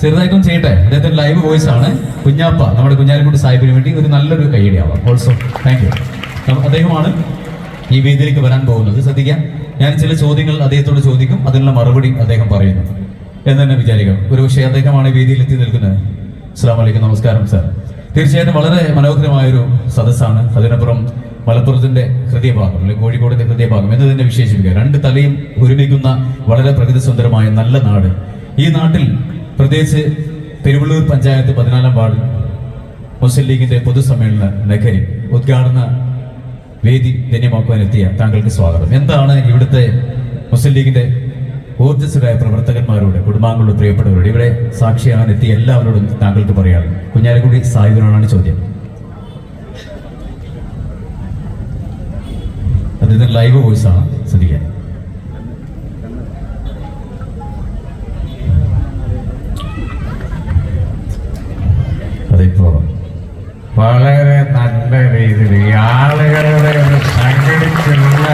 ചെറുതായിട്ടൊന്നും ചെയ്യട്ടെ. അദ്ദേഹത്തിന്റെ live voice ആണ്. കുഞ്ഞാപ്പ നമ്മുടെ കുഞ്ഞാലിക്കുട്ടി സാഹിബിന് വേണ്ടി ഒരു നല്ലൊരു കൈയടിയാവാം. Also thank you. അദ്ദേഹമാണ് ഈ വേദിയിലേക്ക് വരാൻ പോകുന്നത്. ശ്രദ്ധിക്കാം, ഞാൻ ചില ചോദ്യങ്ങൾ അദ്ദേഹത്തോട് ചോദിക്കും, അതിനുള്ള മറുപടി അദ്ദേഹം പറയുന്നു എന്ന് തന്നെ വിചാരിക്കാം. ഒരു പക്ഷേ അദ്ദേഹമാണ് ഈ വേദിയിൽ എത്തി നിൽക്കുന്നത്. അസ്സലാമു അലൈക്കും, നമസ്കാരം സാർ. തീർച്ചയായിട്ടും വളരെ മനോഹരമായൊരു സദസ്സാണ്. അതിനപ്പുറം മലപ്പുറത്തിന്റെ ഹൃദയഭാഗം അല്ലെങ്കിൽ കോഴിക്കോടിന്റെ ഹൃദയഭാഗം എന്ന് തന്നെ വിശേഷിപ്പിക്കുക. രണ്ട് തലയും ഒരുമിക്കുന്ന വളരെ പ്രകൃതി സുന്ദരമായ നല്ല നാട്. ഈ നാട്ടിൽ പ്രത്യേകിച്ച് പെരുവള്ളൂർ പഞ്ചായത്ത് 14-ാം വാർഡിൽ മുസ്ലിം ലീഗിന്റെ പൊതുസമ്മേളന നഗരി ഉദ്ഘാടന വേദി ധന്യമാക്കുവാൻ എത്തിയ താങ്കൾക്ക് സ്വാഗതം. എന്താണ് ഇവിടുത്തെ മുസ്ലിം ലീഗിന്റെ ഊർജ്ജസ്വരായ പ്രവർത്തകന്മാരോട്, കുടുംബാംഗങ്ങളോട്, പ്രിയപ്പെട്ടവരോട്, ഇവിടെ സാക്ഷിയാകാൻ എത്തിയ എല്ലാവരോടും താങ്കൾക്ക് പറയാറുണ്ട്? കുഞ്ഞാലിക്കുട്ടി സാഹിബിനോടാണ് ചോദ്യം. അദ്ദേഹത്തിന് ലൈവ് വോയിസ് ആണ്, ശ്രദ്ധിക്കാൻ. അതിപ്പോ വളരെ നല്ല രീതിയിൽ ഈ ആളുകളുടെ ഒരു സംഘടിച്ചുള്ള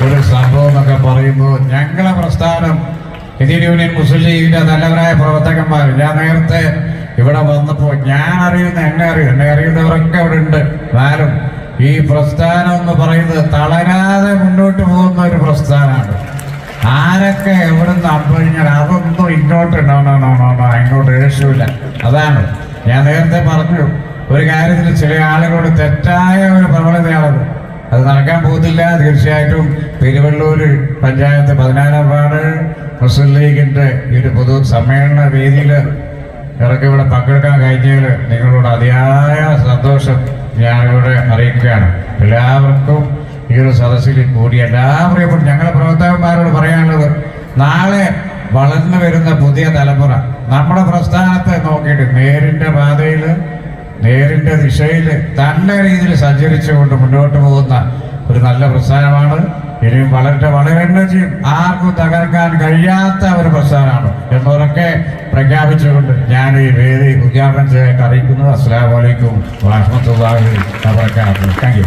ഒരു സംഭവം എന്നൊക്കെ പറയുമ്പോൾ ഞങ്ങളെ പ്രസ്ഥാനം ഇന്ത്യൻ യൂണിയൻ മുസ്ലിം ലീഗിന്റെ നല്ലവരായ പ്രവർത്തകന്മാർ, ഞാൻ നേരത്തെ ഇവിടെ വന്നപ്പോൾ എന്നെ അറിയുന്നവരൊക്കെ അവിടെ ഉണ്ട്. എന്നാലും ഈ പ്രസ്ഥാനം എന്ന് പറയുന്നത് തളരാതെ മുന്നോട്ട് പോകുന്ന ഒരു പ്രസ്ഥാനമാണ്. ആരൊക്കെ എവിടുന്ന് അമ്പഴിഞ്ഞാൽ അതൊന്നും ഇങ്ങോട്ട് ഇങ്ങോട്ട് ഏശുമില്ല. അതാണ് ഞാൻ നേരത്തെ പറഞ്ഞു, ഒരു കാര്യത്തിൽ ചില ആളുകളോട് തെറ്റായ ഒരു പ്രവണതയാണത്. അത് നടക്കാൻ പോകുന്നില്ല. തീർച്ചയായിട്ടും പെരുവള്ളൂർ പഞ്ചായത്ത് 14-ാം വാർഡ് മുസ്ലിം ലീഗിന്റെ ഈ ഒരു പൊതു സമ്മേളന വേദിയിൽ ഇറക്കി ഇവിടെ പങ്കെടുക്കാൻ കഴിഞ്ഞതിൽ നിങ്ങളോട് അതിയായ സന്തോഷം ഞാനിവിടെ അറിയിക്കുകയാണ്. എല്ലാവർക്കും ഈ ഒരു സദസ്സിൽ കൂടി എല്ലാ പ്രിയപ്പെട്ട ഞങ്ങളുടെ പ്രവർത്തകന്മാരോട് പറയാനുള്ളത്, നാളെ വളർന്നു വരുന്ന പുതിയ തലമുറ നമ്മുടെ പ്രസ്ഥാനത്തെ നോക്കിയിട്ട് നേരിന്റെ പാതയിൽ, നേരിന്റെ ദിശയിൽ നല്ല രീതിയിൽ സഞ്ചരിച്ചുകൊണ്ട് മുന്നോട്ട് പോകുന്ന ഒരു നല്ല പ്രസ്ഥാനമാണ്. ഇനിയും വളരെണ്ണം ചെയ്യും. ആർക്കും തകർക്കാൻ കഴിയാത്ത ഒരു പ്രസ്ഥാനമാണ് എന്നവരൊക്കെ പ്രഖ്യാപിച്ചുകൊണ്ട് ഞാൻ ഈ വേദി ഉദ്ഘാടനം ചെയ്യാൻ അറിയിക്കുന്നു. അസ്സലാമു അലൈക്കും വറഹ്മത്തുള്ളാഹി വബറകാതുഹു. Thank you.